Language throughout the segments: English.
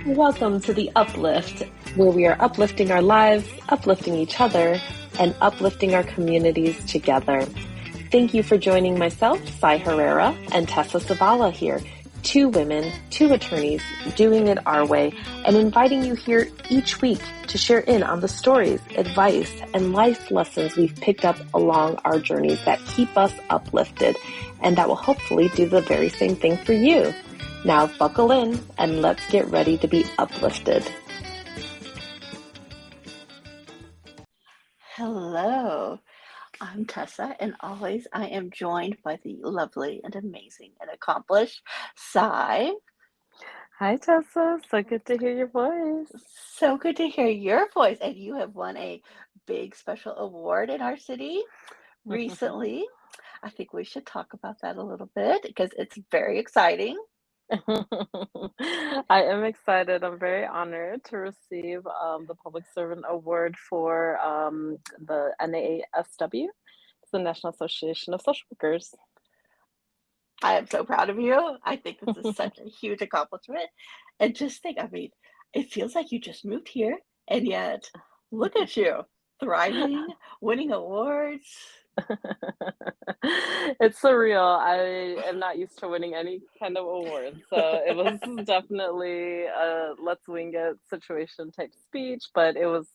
Welcome to the Uplift, where we are uplifting our lives, uplifting each other, and uplifting our communities together. Thank you for joining myself, Cy Herrera, and Tessa Savala here, two women, two attorneys, doing it our way, and inviting you here each week to share in on the stories, advice, and life lessons we've picked up along our journeys that keep us uplifted, and that will hopefully do the very same thing for you. Now buckle in and let's get ready to be uplifted. Hello, I'm Tessa, and always I am joined by the lovely and amazing and accomplished Cy. Hi, Tessa. So good to hear your voice. So good to hear your voice, and you have won a big special award in our city recently. I think we should talk about that a little bit because it's very exciting. I am excited. I'm very honored to receive the Public Servant Award for the NASW. It's the National Association of Social Workers. I am so proud of you. I think this is such a huge accomplishment. And just think, I mean, it feels like you just moved here, and yet look at you, thriving, winning awards. It's surreal. I am not used to winning any kind of award, so it was definitely a let's wing it situation type speech, but it was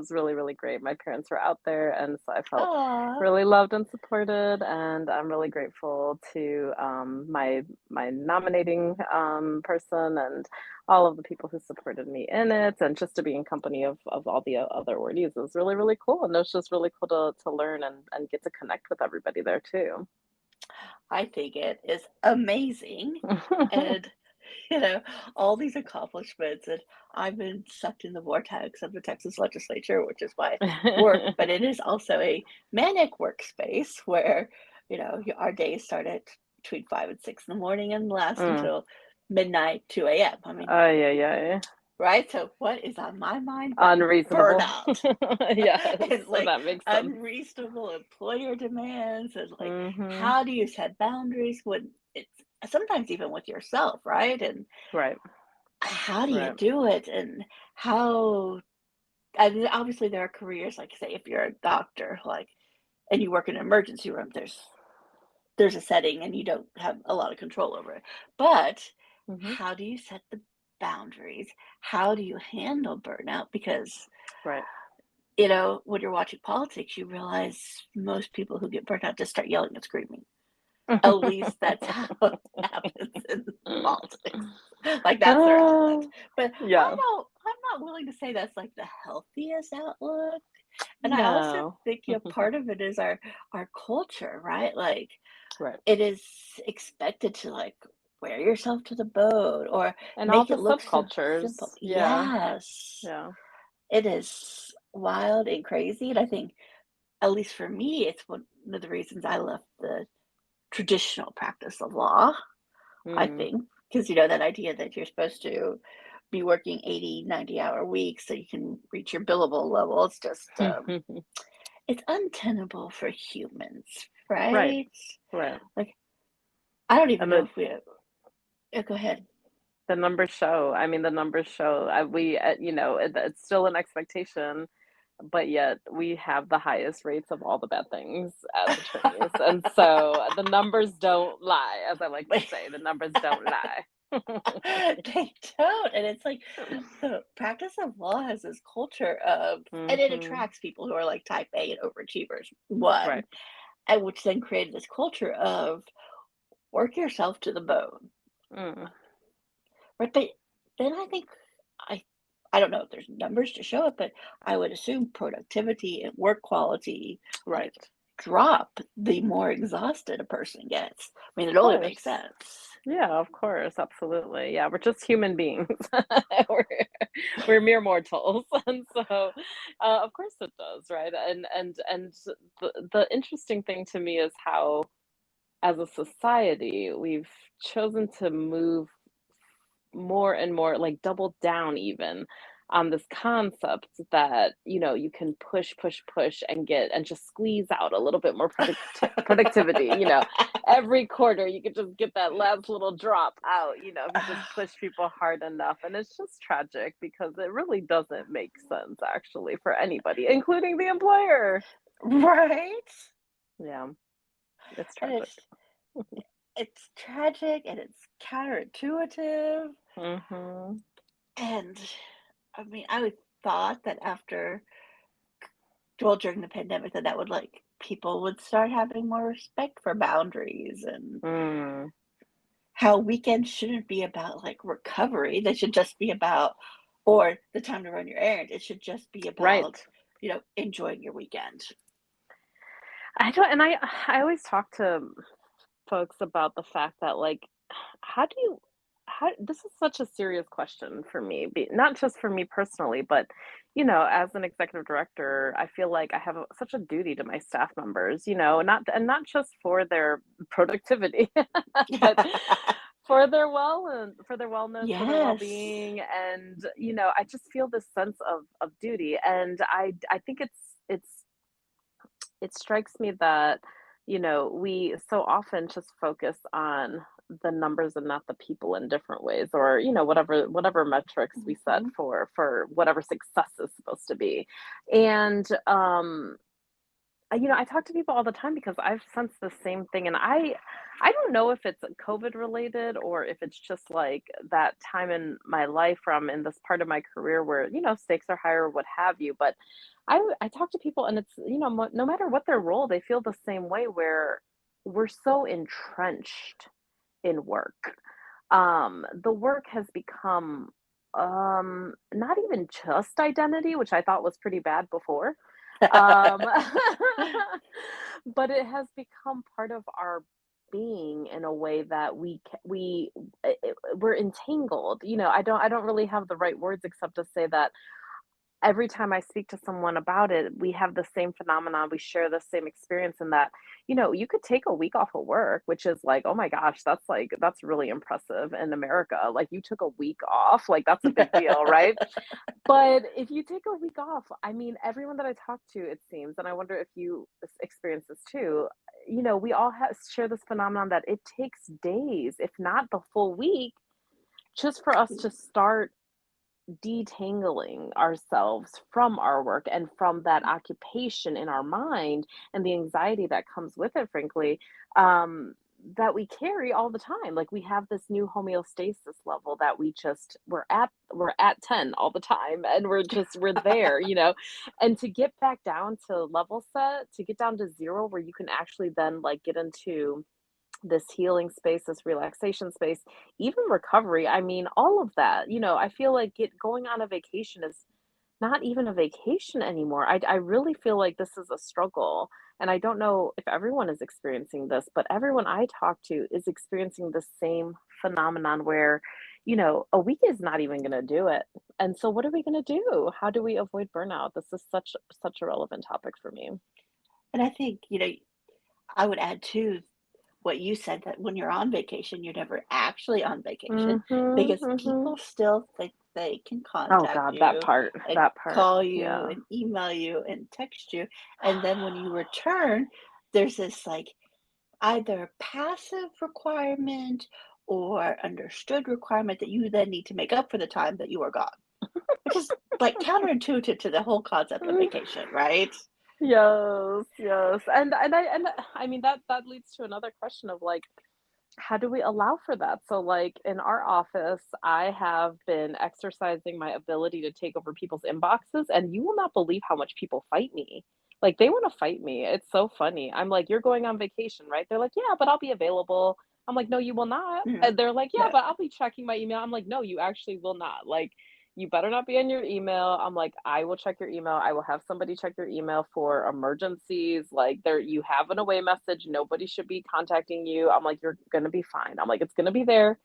really, really great. My parents were out there, and so I felt Aw. really loved and supported, and I'm really grateful to my nominating person and all of the people who supported me in it, and just to be in company of all the other awardees is really, really cool. And it was just really cool to learn and get to connect with everybody there too. I think it is amazing. And, you know, all these accomplishments, and I've been sucked in the vortex of the Texas legislature, which is my work, but it is also a manic workspace where, our days start at between 5 and 6 in the morning and last Mm. until midnight, 2 a.m. I mean, Ay, ay, ay. right? So what is on my mind but Unreasonable. burnout Yes, and so like that makes sense. unreasonable employer demands and like Hmm. how do you set boundaries when it's sometimes even with yourself, right? And Right, how do you right. do it? And how I mean, obviously there are careers like say if you're a doctor, like and you work in an emergency room, there's a setting and you don't have a lot of control over it. But Hmm. how do you set the boundaries? How do you handle burnout? Because, Right. when you're watching politics, you realize most people who get burnt out just start yelling and screaming. At least that's how it happens in politics. Like that's their outlet. Uh, But yeah. I'm not willing to say that's like the healthiest outlook. And I also No. think part of it is our culture, right? Like Right. it is expected to, like, wear yourself to the bone or And all make the it look so simple. subcultures. Yeah. Yes. Yeah. It is wild and crazy, and I think, at least for me, it's one of the reasons I left the traditional practice of law, I Mm. think, because that idea that you're supposed to be working 80, 90-hour weeks so you can reach your billable level, it's just, it's untenable for humans, Right. right? Right. Like, I don't even And know if we go ahead. the numbers show. I mean, the numbers show. It's still an expectation, but yet we have the highest rates of all the bad things as attorneys. And so the numbers don't lie, as I like to say. The numbers don't lie. They don't, and it's like the practice of law has this culture of and it Hmm. attracts people who are like type A and overachievers, one, Right. and which then created this culture of work yourself to the bone, Mm. right? But then I think I I don't know if there's numbers to show it, but I would assume productivity and work quality like Right. drop the more exhausted a person gets. I mean, Of it only makes course. sense. Yeah, of course, absolutely. Yeah, we're just human beings. We're we're mere mortals, and so, of course it does, right? And the interesting thing to me is how, as a society, we've chosen to move more and more, like double down even on this concept that, you can push and get and just squeeze out a little bit more productivity, every quarter you could just get that last little drop out, if you just push people hard enough. And it's just tragic because it really doesn't make sense actually for anybody, including the employer. Right? Yeah, it's And tragic. it's tragic and it's counterintuitive. Hmm. And I mean, I would thought that after, well, during the pandemic, that would like people would start having more respect for boundaries and Mm, how weekends shouldn't be about like recovery. They should just be about, or the time to run your errand. It should just be right. about, enjoying your weekend. I don't, and I always talk to folks about the fact that like, how do you, how this is such a serious question for me, not just for me personally, but as an executive director, I feel like I have such a duty to my staff members, not just for their productivity, but for their for their wellness, for their Yes. well-being. And I just feel this sense of duty. And I think it strikes me that, we so often just focus on the numbers and not the people in different ways, or, whatever metrics we set Mhm. for whatever success is supposed to be. And I talk to people all the time because I've sensed the same thing, and I don't know if it's COVID related or if it's just like that time in my life where I'm in this part of my career where stakes are higher, what have you. But I talk to people, and it's no matter what their role, they feel the same way where we're so entrenched in work. The work has become not even just identity, which I thought was pretty bad before, um, but it has become part of our being in a way that we're entangled. I don't really have the right words except to say that every time I speak to someone about it, we have the same phenomenon. We share the same experience in that, you could take a week off of work, which is like, oh my gosh, that's really impressive in America. Like you took a week off, like that's a big deal, right? But if you take a week off, I mean, everyone that I talk to, it seems, and I wonder if you experience this too, we all share this phenomenon that it takes days, if not the full week, just for us to start detangling ourselves from our work and from that occupation in our mind and the anxiety that comes with it, frankly, um, that we carry all the time. Like we have this new homeostasis level that we're at 10 all the time, and we're there, and to get back down to level set, to get down to zero where you can actually then like get into this healing space, this relaxation space, even recovery. I mean, all of that, I feel like going on a vacation is not even a vacation anymore. I really feel like this is a struggle. And I don't know if everyone is experiencing this, but everyone I talk to is experiencing the same phenomenon where, a week is not even going to do it. And so what are we going to do? How do we avoid burnout? This is such a relevant topic for me. And I think, I would add too what you said, that when you're on vacation, you're never actually on vacation Mhm. because Mhm. people still think they can Oh contact god, that you part. and That part. call you Yeah. and email you and text you. And then when you return, there's this like either passive requirement or understood requirement that you then need to make up for the time that you are gone, which is like counterintuitive to the whole concept of vacation, right? Yes, yes. And I mean that leads to another question of like, how do we allow for that? So like in our office, I have been exercising my ability to take over people's inboxes, and you will not believe how much people fight me. Like they want to fight me. It's so funny. I'm like, "You're going on vacation, right?" They're like, "Yeah, but I'll be available." I'm like, "No, you will not." Yeah. And they're like, "Yeah, Yeah. but I'll be checking my email." I'm like, "No, you actually will not." Like you better not be on your email. I'm like, I will check your email. I will have somebody check your email for emergencies. Like there you have an away message. Nobody should be contacting you. I'm like, you're gonna be fine. I'm like, it's gonna be there.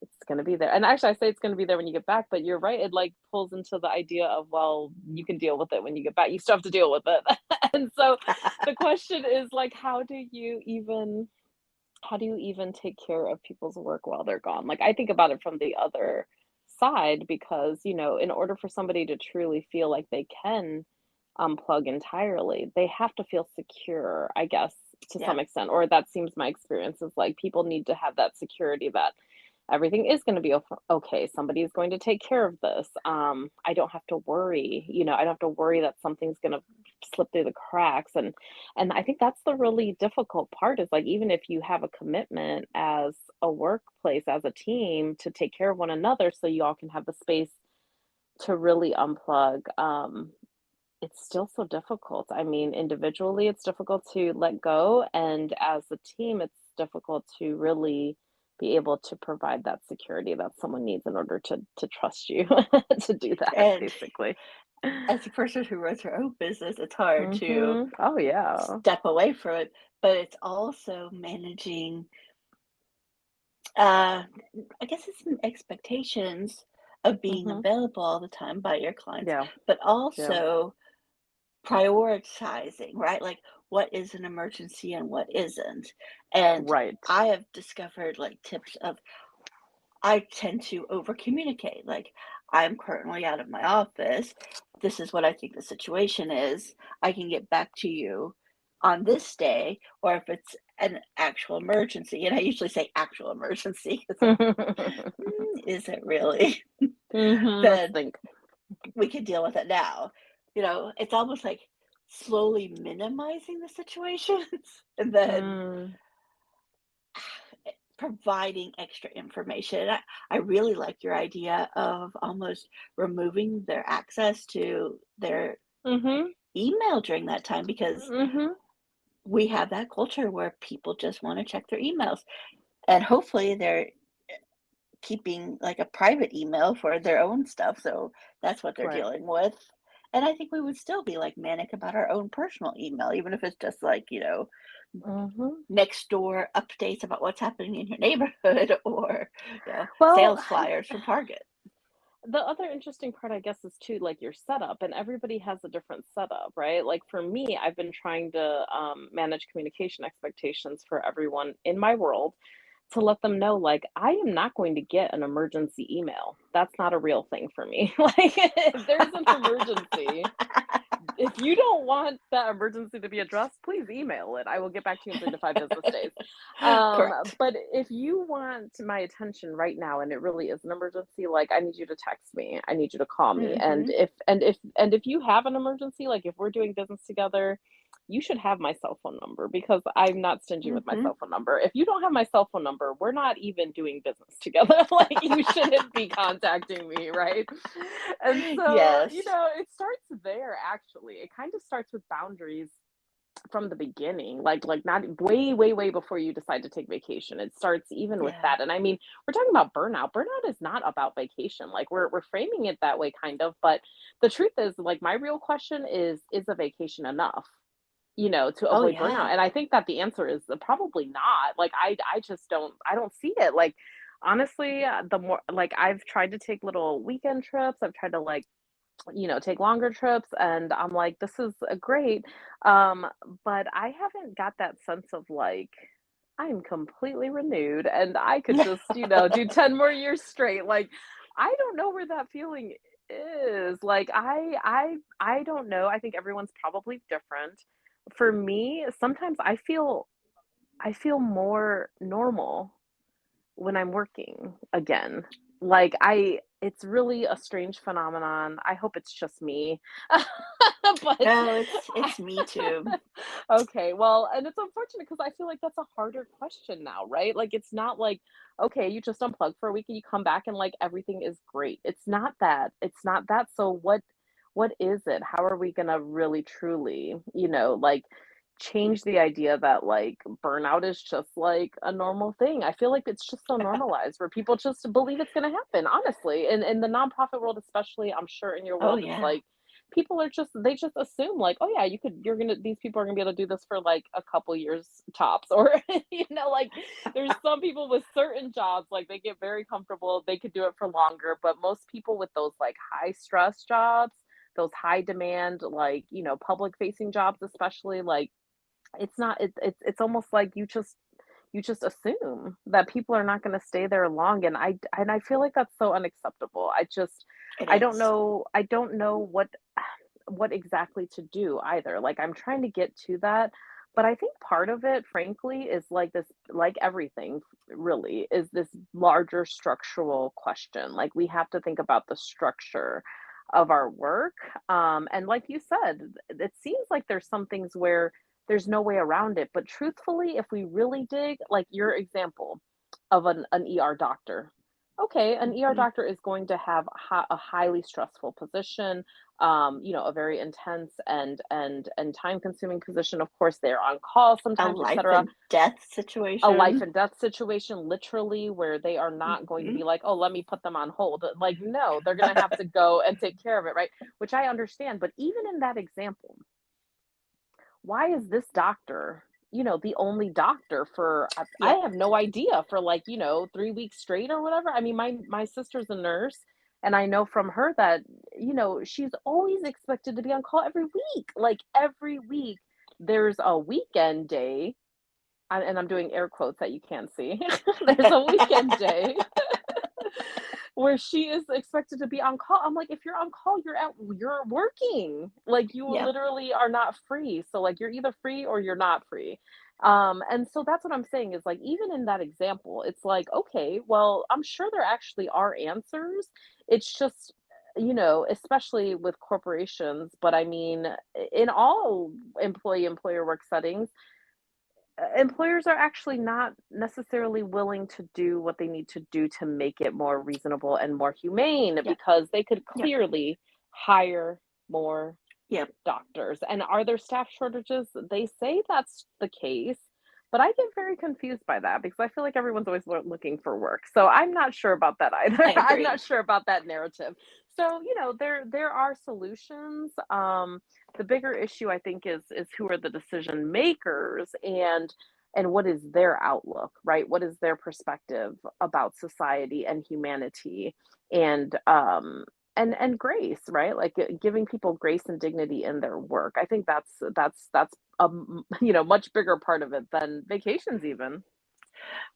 It's gonna be there. And actually I say it's gonna be there when you get back, but you're right. It like pulls into the idea of, well, you can deal with it when you get back. You still have to deal with it. And so the question is like, how do you even take care of people's work while they're gone? Like I think about it from the other aside because, in order for somebody to truly feel like they can unplug entirely, they have to feel secure, I guess, to Yeah. some extent, or that seems my experience is like people need to have that security that everything is going to be okay. Somebody is going to take care of this. I don't have to worry, I don't have to worry that something's going to slip through the cracks. And I think that's the really difficult part is like, even if you have a commitment as a workplace, as a team to take care of one another so you all can have the space to really unplug, it's still so difficult. I mean, individually, it's difficult to let go, and as a team, it's difficult to really be able to provide that security that someone needs in order to trust you to do that, And basically. as a person who runs her own business, it's hard to Mhm. Oh, yeah. step away from it, but it's also managing, uh, I guess it's some expectations of being Mhm. available all the time by your clients, Yeah, but yeah. also prioritizing, right? Like what is an emergency and what isn't. And Right. I have discovered like tips of I tend to over communicate. Like, I'm currently out of my office. This is what I think the situation is. I can get back to you on this day, or if it's an actual emergency. And I usually say actual emergency. It's like, is it really? Mhm, let's Then think. we can deal with it now. It's almost like slowly minimizing the situations and then Mm. providing extra information. I really like your idea of almost removing their access to their Mhm. email during that time because Mhm. we have that culture where people just want to check their emails. And hopefully they're keeping like a private email for their own stuff. So that's what they're Right. dealing with. And I think we would still be like manic about our own personal email, even if it's just like, Mhm. next door updates about what's happening in your neighborhood or, Well, sales flyers from Target. the other interesting part, I guess, is too like your setup, and everybody has a different setup, right? Like for me, I've been trying to manage communication expectations for everyone in my world to let them know, like, I am not going to get an emergency email. That's not a real thing for me. Like, if there's an emergency, if you don't want that emergency to be addressed, please email it. I will get back to you in 3 to 5 business days. Correct. But if you want my attention right now and it really is an emergency, like I need you to text me. I need you to call me. And Mhm. if you have an emergency, like if we're doing business together, you should have my cell phone number because I'm not stingy with my Mhm. cell phone number. If you don't have my cell phone number, we're not even doing business together. Like you shouldn't be contacting me, right? And so, Yes. it starts there actually. It kind of starts with boundaries from the beginning, like not way, way, way before you decide to take vacation. It starts even with Yeah. that. And I mean, we're talking about burnout. Burnout is not about vacation. Like we're framing it that way kind of, but the truth is like my real question is a vacation enough? To Oh, avoid burnout. yeah. And I think that the answer is probably not. Like I just don't see it. Like honestly, the more like I've tried to take little weekend trips, I've tried to like take longer trips and I'm like this is great. Um but I haven't got that sense of like I'm completely renewed and I could just, do 10 more years straight. Like I don't know where that feeling is. Like I don't know. I think everyone's probably different. For me, sometimes I feel more normal when I'm working again. Like it's really a strange phenomenon. I hope it's just me. But No, it's me too. okay, well, and it's unfortunate because I feel like that's a harder question now, right? Like it's not like, okay, you just unplug for a week and you come back and like everything is great. It's not that. It's not that. So what is it? How are we gonna really truly, like change the idea that like burnout is just like a normal thing. I feel like it's just so normalized where people just believe it's gonna happen, honestly. In the nonprofit world, especially, I'm sure in your Oh, world, it's yeah. like people are just they just assume like, oh yeah, you're gonna these people are gonna be able to do this for like a couple years tops. Or like there's some people with certain jobs, like they get very comfortable, they could do it for longer, but most people with those like high stress jobs, those high demand, like, public facing jobs, especially like it's not it's almost like you just assume that people are not going to stay there long. And I feel like that's so unacceptable. It I don't is. know, what exactly to do either. Like, I'm trying to get to that, but I think part of it, frankly, is like this, like everything really, is this larger structural question. Like, we have to think about the structure of our work. And like you said, it seems like there's some things where there's no way around it. But truthfully, if we really dig, like your example of an ER doctor, okay, an ER Mhm. doctor is going to have a highly stressful position, a very intense and time consuming position. Of course, they're on call A sometimes, life etc. and death A life situation. and death situation, literally, where they are not going to Mhm. be like, oh, let me put them on hold. Like, no, they're going to have to go and take care of it, right? Which I understand. But even in that example, why is this doctor, the only doctor for, I Yep. have no idea, for like, 3 weeks straight or whatever. I mean, my sister's a nurse, and I know from her that, she's always expected to be on call every week. Like, every week there's a weekend day, and I'm doing air quotes that you can't see. There's a weekend day where she is expected to be on call. I'm like, if you're on call, you're working. Like, you Yep. literally are not free. So like, you're either free or you're not free. And so that's what I'm saying, is like, even in that example, it's like, okay, well, I'm sure there actually are answers. It's just, especially with corporations, but I mean, in all employee employer work settings, employers are actually not necessarily willing to do what they need to do to make it more reasonable and more humane, Yep. because they could Yep. clearly hire more Yep. doctors. And are there staff shortages? They say that's the case, but I get very confused by that, because I feel like everyone's always looking for work. So I'm not sure about that either. I I'm not agree. sure about that narrative. So, there are solutions. The bigger issue, I think, is who are the decision makers, and what is their outlook, right? What is their perspective about society and humanity, and and grace, right? Like, giving people grace and dignity in their work. I think that's a much bigger part of it than vacations even.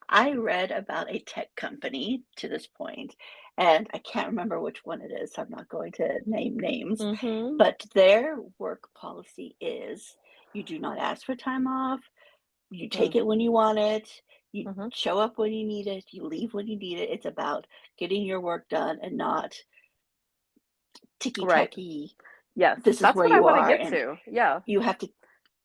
I read about a tech company to this point, and I can't remember which one it is, so I'm not going to name names, Mhm. but their work policy is you do not ask for time off, you take Mm. it when you want it, you Mhm. show up when you need it, you leave when you need it. It's about getting your work done and not ticky Right. tacky. Yes. This is That's where what I you want to are, get and to. Yeah. you have to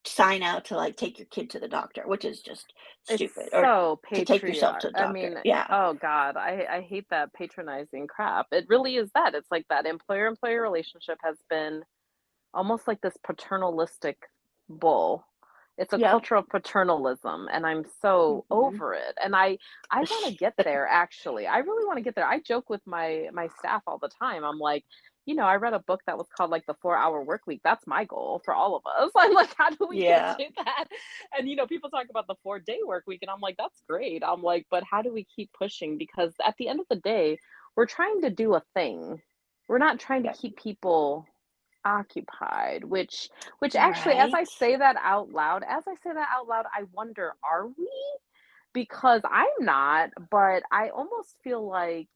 sign out to like take your kid to the doctor, which is just It's stupid, or so to take yourself to patriarch. the I doctor. mean, Yeah. oh God, I hate that patronizing crap. It really is that. It's like that employer-employee relationship has been almost like this paternalistic bull. It's a Yep. culture of paternalism, and I'm so Mhm. over it. And I want to get there, actually. I really want to get there. I joke with my staff all the time. I'm like, I read a book that was called like the 4 Hour Work Week. That's my goal for all of us. I'm like, how do we get Yeah. to that? And people talk about the 4 day work week, and I'm like, that's great. I'm like, but how do we keep pushing? Because at the end of the day, we're trying to do a thing. We're not trying to Yep. keep people occupied, which actually, Right. as I say that out loud, I wonder, are we? Because I'm not, but I almost feel like,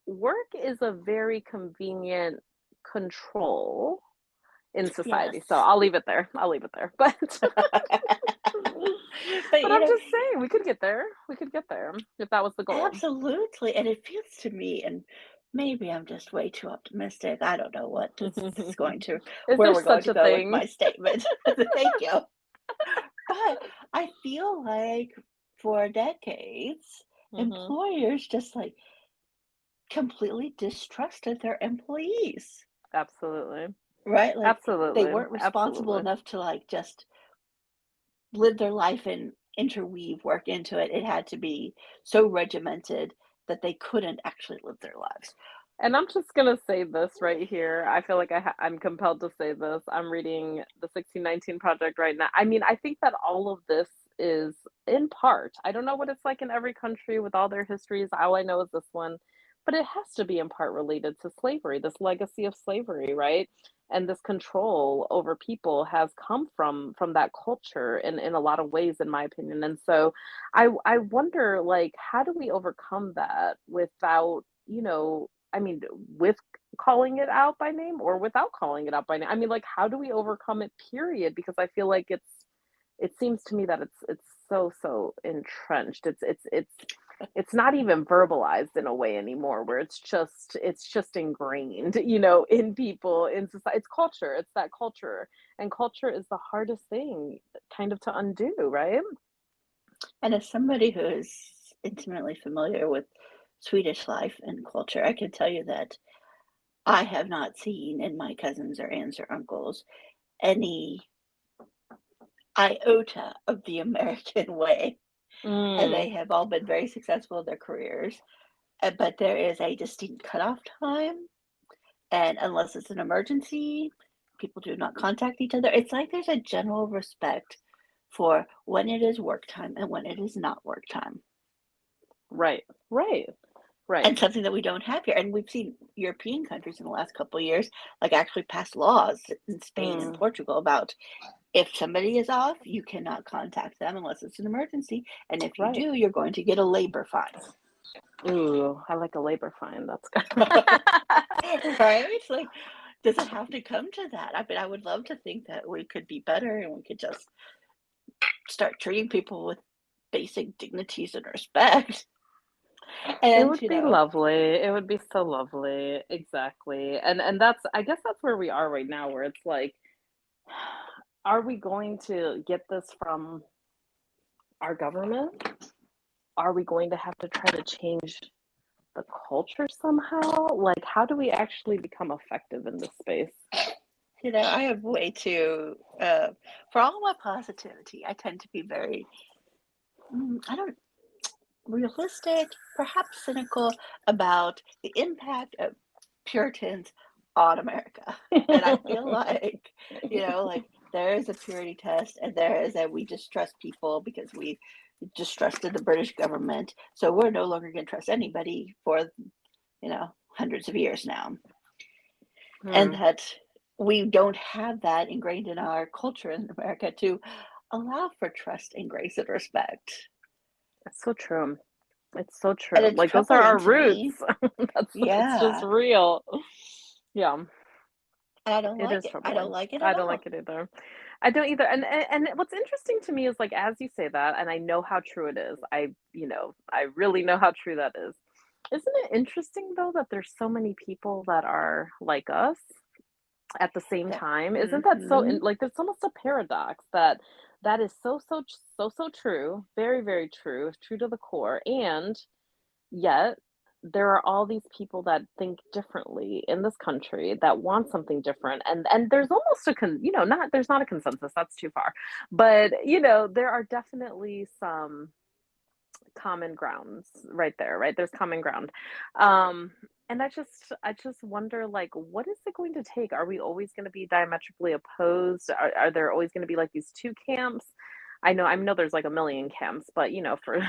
work is a very convenient control in society. So Yes. I'll leave it there. I'll leave it there. But But, but I'm just saying, we could get there. We could get there if that was the goal. absolutely, and it feels to me, and maybe I'm just way too optimistic. I don't know what this is going to Is where there we're going such to a go with thing? my statement. Thank you. But I feel like for decades, Hmm. employers just like completely distrusted their employees, Absolutely. right? Like they Absolutely. weren't responsible Absolutely. enough to like just live their life and interweave work into it. It had to be so regimented that they couldn't actually live their lives. And I'm just gonna say this right here. I feel like I'm compelled to say this. I'm reading the 1619 Project right now. I mean, I think that all of this is in part. I don't know what it's like in every country with all their histories. All I know is this one. but it has to be in part related to slavery, this legacy of slavery, right? And this control over people has come from that culture in a lot of ways, in my opinion. And so I wonder, like, how do we overcome that without, I mean, with calling it out by name or without calling it out by name? I mean, like, how do we overcome it, period? Because I feel like it seems to me that it's so entrenched. It's not even verbalized in a way anymore where it's just ingrained, in people, in society. It's culture. It's that culture. And culture is the hardest thing kind of to undo, right? And as somebody who is intimately familiar with Swedish life and culture, I can tell you that I have not seen in my cousins or aunts or uncles any iota of the American way. And Mm, they have all been very successful in their careers. But there is a distinct cutoff time. And unless it's an emergency, people do not contact each other. It's like there's a general respect for when it is work time and when it is not work time. right, right, right. And something that we don't have here. And we've seen European countries in the last couple of years, like actually pass laws in Spain and Mm, Portugal about if somebody is off, you cannot contact them unless it's an emergency. And if you right. do, you're going to get a labor fine. Ooh, I like a labor fine. That's good. Right? Like, does it have to come to that? I mean, I would love to think that we could be better and we could just start treating people with basic dignities and respect. It And, would be lovely. It would be so lovely. Exactly. And that's, I guess that's where we are right now, where it's like, are we going to get this from our government? Are we going to have to try to change the culture somehow? Like, how do we actually become effective in this space? I have way too, for all my positivity, I tend to be very, I don't, realistic, perhaps cynical about the impact of Puritans on America. And I feel like, like there is a purity test and there is that we distrust people because we distrusted the British government. So we're no longer going to trust anybody for, hundreds of years now. And Hmm. that we don't have that ingrained in our culture in America to allow for trust and grace and respect. It's so true. It's so And true. it's Like, those are troubling our to me. roots. It's just Yeah. real. Yeah. And I don't It like is it. I don't troubling. like it I at don't all. like it either. I don't either. And what's interesting to me is, like, as you say that, and I know how true it is. I really know how true that is. Isn't it interesting though that there's so many people that are like us at the same That, time? Isn't that so mm-hmm. like, there's almost a paradox that that is so true, very very true, true to the core, and yet, there are all these people that think differently in this country that want something different, and there's almost not there's not a consensus, that's too far. But, there are definitely some common grounds right there, right? There's common ground. Um, and I just wonder, like, what is it going to take? Are we always going to be diametrically opposed? Are there always going to be like these two camps? I know there's like a million camps, but, for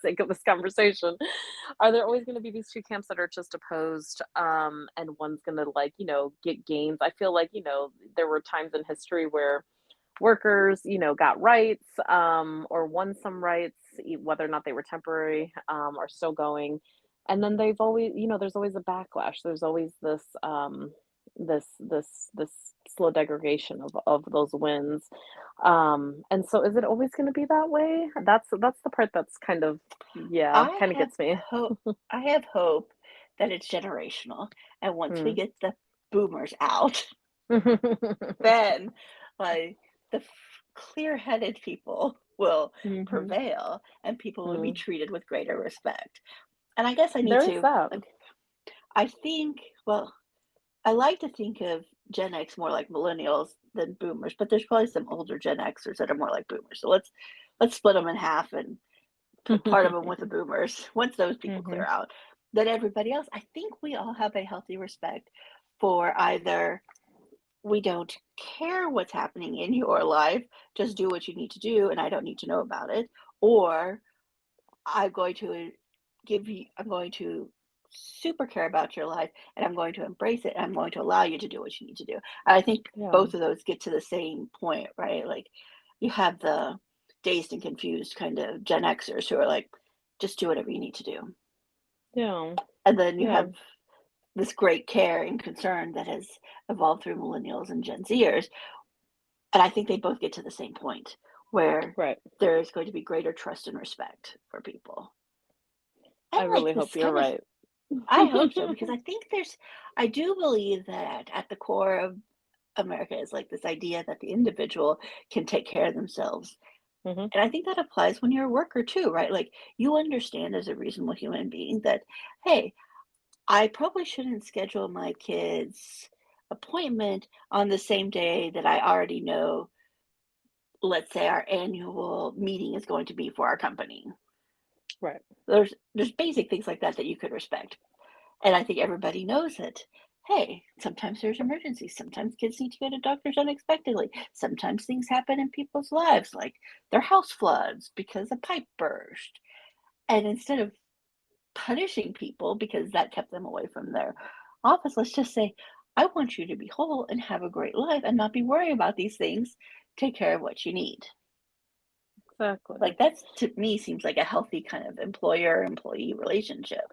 sake of this conversation, are there always going to be these two camps that are just opposed, and one's going to, like, get gains? I feel like, there were times in history where workers, got rights, or won some rights, whether or not they were temporary, are still going. And then they've always, there's always a backlash. There's always this slow degradation of those wins. And so is it always going to be that way? That's the part that's kind of, yeah, I kind of have gets me. hope. I have hope that it's generational, and once we Mm. get the boomers out, then like the clear-headed people will Hmm. prevail, and people will be Mm. treated with greater respect. And I guess I need There is to that. like. I think. Well, I like to think of Gen X more like millennials than boomers, but there's probably some older Gen Xers that are more like boomers. So let's split them in half and put part of them with the boomers. Once those people clear Hmm. out, then everybody else. I think we all have a healthy respect for either we don't care what's happening in your life, just do what you need to do, and I don't need to know about it, or I'm going to I'm going to super care about your life, and I'm going to embrace it, and I'm going to allow you to do what you need to do. And I think Yeah. both of those get to the same point, right? Like you have the dazed and confused kind of Gen Xers who are like, just do whatever you need to do. Yeah. And then you Yeah. have this great care and concern that has evolved through millennials and Gen Zers. And I think they both get to the same point where Right. there is going to be greater trust and respect for people. And I like really hope this you're kind of, right. I hope so, because I think I do believe that at the core of America is like this idea that the individual can take care of themselves. Hmm. And I think that applies when you're a worker too, right? Like you understand as a reasonable human being that, hey, I probably shouldn't schedule my kid's appointment on the same day that I already know, let's say, our annual meeting is going to be for our company. Right. There's basic things like that that you could respect. And I think everybody knows that, hey, sometimes there's emergencies. Sometimes kids need to go to doctors unexpectedly. Sometimes things happen in people's lives, like their house floods because a pipe burst. And instead of punishing people because that kept them away from their office, let's just say, I want you to be whole and have a great life and not be worried about these things. Take care of what you need. Exactly. Like that's to me seems like a healthy kind of employer employee relationship.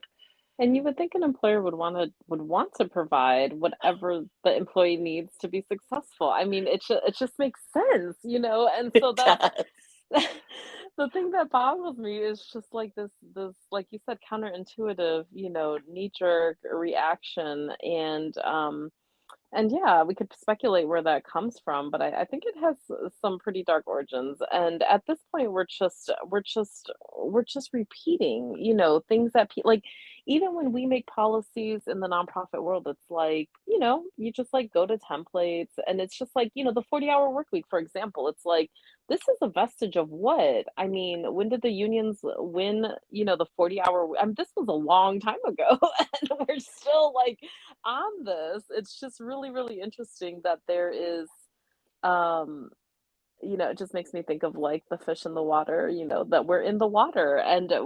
And you would think an employer would want to provide whatever the employee needs to be successful. I mean, it just makes sense, you know? And so It that's does. the thing that boggles me is just like this, like you said, counterintuitive, knee-jerk reaction. And yeah, we could speculate where that comes from, but I think it has some pretty dark origins. And at this point, we're just repeating, things that like even when we make policies in the nonprofit world, it's like, you just like go to templates, and it's just like, the 40-hour work week, for example. It's like this is a vestige of what? I mean, when did the unions win, the 40-hour? I mean, this was a long time ago, and we're still like on this. It's just really, really interesting that there is, um, it just makes me think of like the fish in the water, that we're in the water, and Yeah.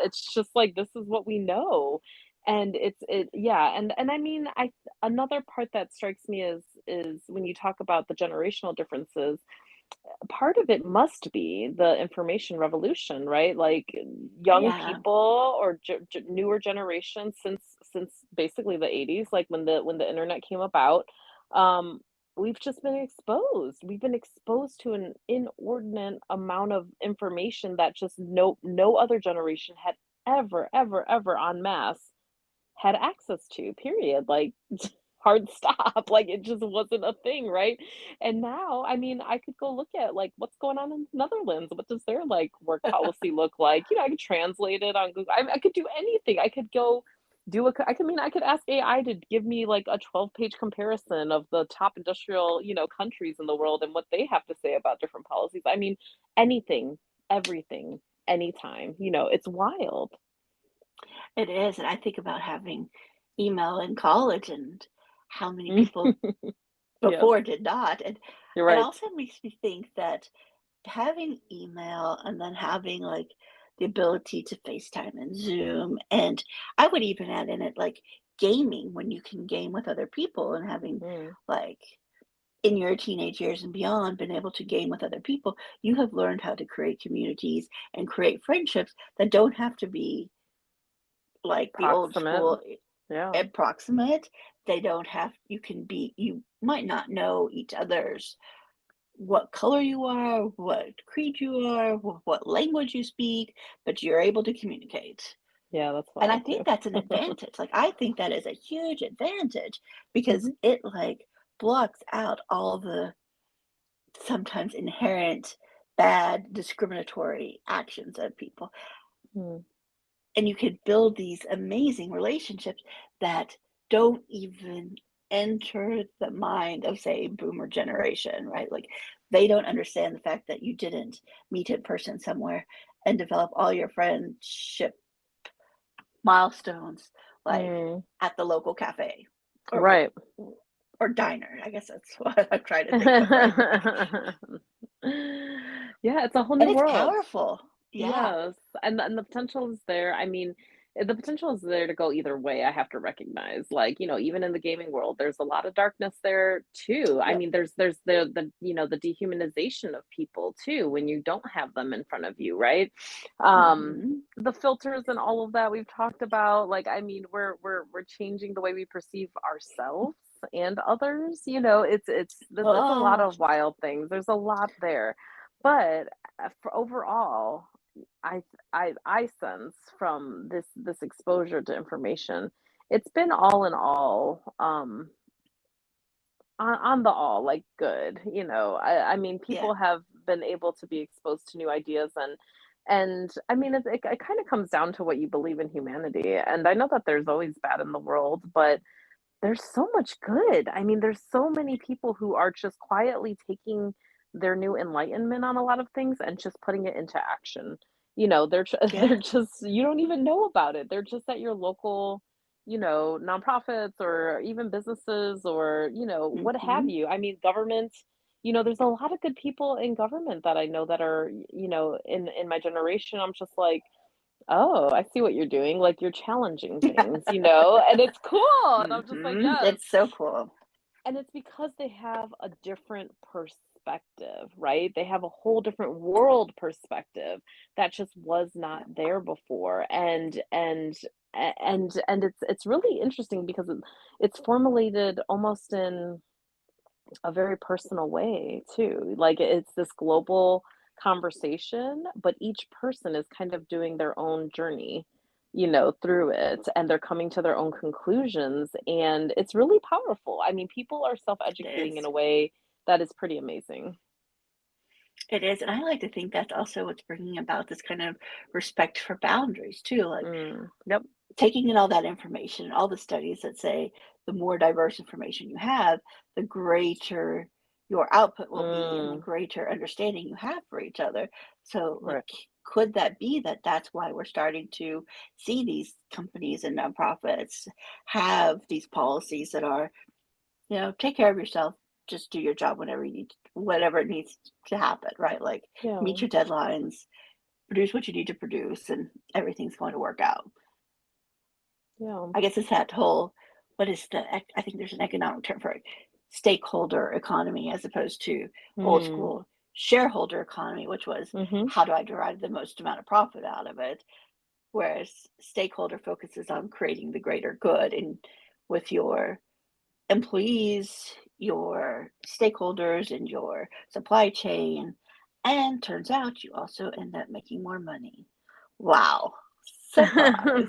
it's just like this is what we know. And yeah. And I mean, another part that strikes me is when you talk about the generational differences, part of it must be the information revolution, right? Like young Yeah. people or newer generations since basically the 80s, like when the internet came about, um, we've just been exposed. We've been exposed to an inordinate amount of information that just no other generation had ever en masse had access to, period. Like, hard stop. Like, it just wasn't a thing, right? And now, I mean, I could go look at like what's going on in the Netherlands. What does their like work policy look like? I could translate it on Google. I could do anything. I could go I could ask AI to give me like a 12-page comparison of the top industrial, countries in the world and what they have to say about different policies. I mean, anything, everything, anytime. It's wild. It is. And I think about having email in college and how many people Yes, before did not. And you're it right. also makes me think that having email and then having like the ability to FaceTime and Zoom, and I would even add in it like gaming when you can game with other people and having Mm, like in your teenage years and beyond been able to game with other people, you have learned how to create communities and create friendships that don't have to be like the old proximate. school Yeah. approximate. They don't have, you can be, you might not know each other's what color you are, what creed you are, what language you speak, but you're able to communicate. Yeah, that's And I wild think too. that's an advantage. Like I think that is a huge advantage because Mhm. it like blocks out all the sometimes inherent bad discriminatory actions of people. Mm. And you could build these amazing relationships that don't even enter the mind of say boomer generation, right? Like they don't understand the fact that you didn't meet in person somewhere and develop all your friendship milestones like Mm. at the local cafe or like Right. or diner. I guess that's what I'm trying to think of right now. Yeah, it's a whole And new it's world. powerful. Yeah. Yes, and the potential is there. I mean, the potential is there to go either way, I have to recognize. Like, even in the gaming world, there's a lot of darkness there too. I Yep. mean, there's the dehumanization of people too when you don't have them in front of you, right? Um, Hmm. the filters and all of that we've talked about, like, I mean, we're changing the way we perceive ourselves and others. It's a lot Oh, of wild things. There's a lot there. But for overall, I I sense from this exposure to information, it's been all in all, on the all, like, good. I mean, yeah. people have been able to be exposed to new ideas, and I mean, it kind of comes down to what you believe in humanity. And I know that there's always bad in the world, but there's so much good. I mean, there's so many people who are just quietly taking their new enlightenment on a lot of things and just putting it into action. Yeah. They're just, you don't even know about it. They're just at your local, nonprofits or even businesses or, what have Hmm. you. I mean, government, there's a lot of good people in government that I know that are, in my generation. I'm just like, "Oh, I see what you're doing." Like, you're challenging things, and it's cool, and I'm just like, Hmm. "Yes." It's so cool. And it's because they have a different perspective, right? They have a whole different world perspective that just was not Yeah. there before. And it's really interesting because it's formulated almost in a very personal way too. Like, it's this global conversation, but each person is kind of doing their own journey, through it, and they're coming to their own conclusions, and it's really powerful. I mean, people are It self-educating in is. a way that is pretty amazing. It is, and I like to think that's also what's bringing about this kind of respect for boundaries too. Like Yep. taking in all that information, all the studies that say the more diverse information you have, the greater your output will be and the Mm, greater understanding you have for each other. So, like, right. could that be that that's why we're starting to see these companies and nonprofits have these policies that are, take care of yourself, just do your job whenever you need, whatever it needs to happen, right? Like, Yeah. meet your deadlines, produce what you need to produce, and everything's going to work out. Yeah. I guess it's that whole, what is I think there's an economic term for it, stakeholder economy as opposed to old Mm. school shareholder economy, which was Mhm. how do I derive the most amount of profit out of it? Whereas stakeholder focuses on creating the greater good and with your employees, your stakeholders, and your supply chain. And turns out you also end up making more money. Wow. Surprise.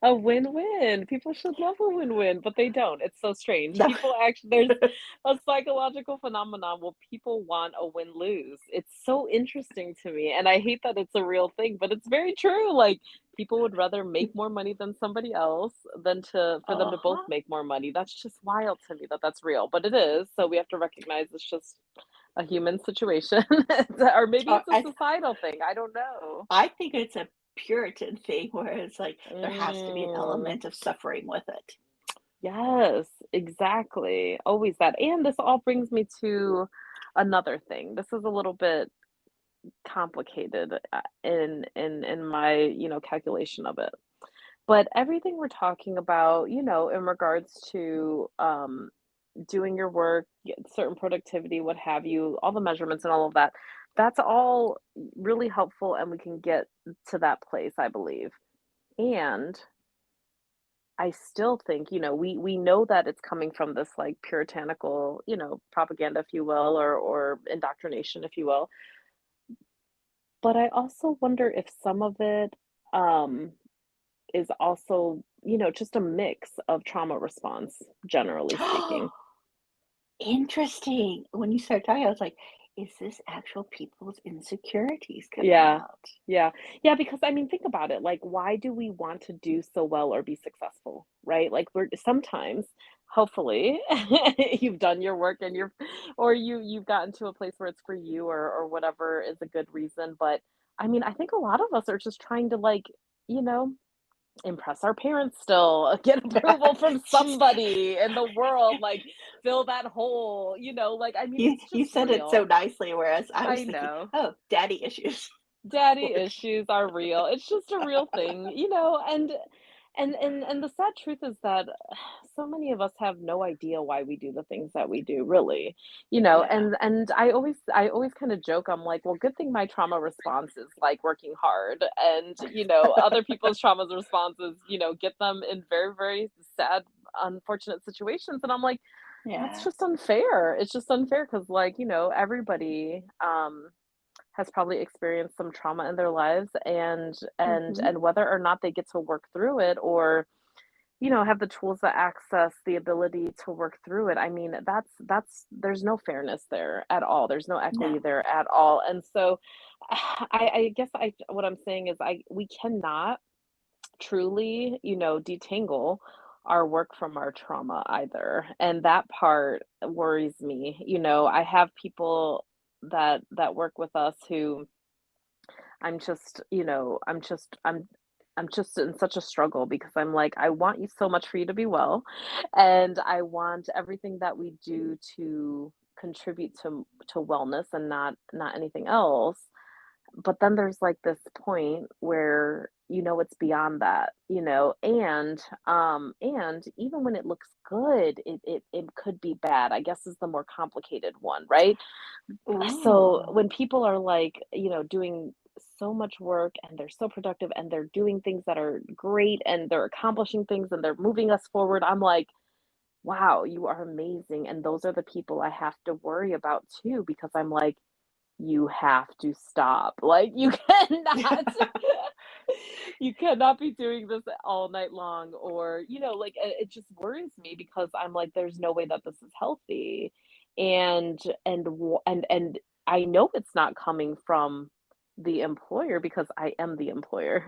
A win-win. People should love a win-win, but they don't. It's so strange. No. People actually, there's a psychological phenomenon where people want a win-lose. It's so interesting to me, and I hate that it's a real thing, but it's very true. Like, people would rather make more money than somebody else than for them to both Uh-huh. make more money. That's just wild to me that that's real, but it is. So we have to recognize it's just a human situation, or maybe Uh, it's a I societal thing. I don't know. I think it's a Puritan thing where it's like there has to be an Mm, element of suffering with it. yes, exactly. Always that. And this all brings me to another thing. This is a little bit complicated in my, calculation of it. But everything we're talking about, in regards to doing your work, certain productivity, what have you, all the measurements and all of that, that's all really helpful and we can get to that place, I believe. And I still think, we know that it's coming from this like puritanical, propaganda, if you will, or indoctrination, if you will. But I also wonder if some of it um is also, just a mix of trauma response, generally speaking. Interesting. When you started talking, I was like, is this actual people's insecurities coming Yeah. out? Yeah. Yeah, because I mean, think about it. Like, why do we want to do so well or be successful, right? Like, we're sometimes, hopefully, you've done your work and or you've gotten to a place where it's for you or whatever is a good reason. But I mean, I think a lot of us are just trying to like, you know, impress our parents still, get approval from Just somebody in the world, like fill that hole, like I mean, you it's you just said it so real. nicely, whereas I was I thinking, know. oh, daddy issues. Daddy Which, issues are real. It's just a real thing, you know, and the sad truth is that so many of us have no idea why we do the things that we do, really, you know, yeah. and I always kind of joke, I'm like, well, good thing my trauma response is like working hard, and you know, other people's trauma responses, you know, get them in very, very sad, unfortunate situations, and I'm like, that's Yeah. just unfair. It's just unfair because, like, you know, everybody has probably experienced some trauma in their lives, Hmm. and whether or not they get to work through it, or you know, have the tools to access the ability to work through it. I mean, that's there's no fairness there at all. There's no No. equity there at all. And so I guess I what I'm saying is I we cannot truly, you know, detangle our work from our trauma either. And that part worries me. You know, I have people that work with us who I'm just, you know, I'm just in such a struggle because I'm like, I want you so much for you to be well, and I want everything that we do to contribute to wellness and not anything else. But then there's like this point where you know it's beyond that, you know, and even when it looks good, it could be bad, I guess, is the more complicated one, right? So Ooh. when people are like, you know, doing so much work and they're so productive and they're doing things that are great and they're accomplishing things and they're moving us forward, I'm like, wow, you are amazing. And those are the people I have to worry about too, because I'm like, you have to stop. Like, you cannot, you cannot be doing this all night long, or, you know, like it just worries me because I'm like, there's no way that this is healthy. And I know it's not coming from the employer because I am the employer.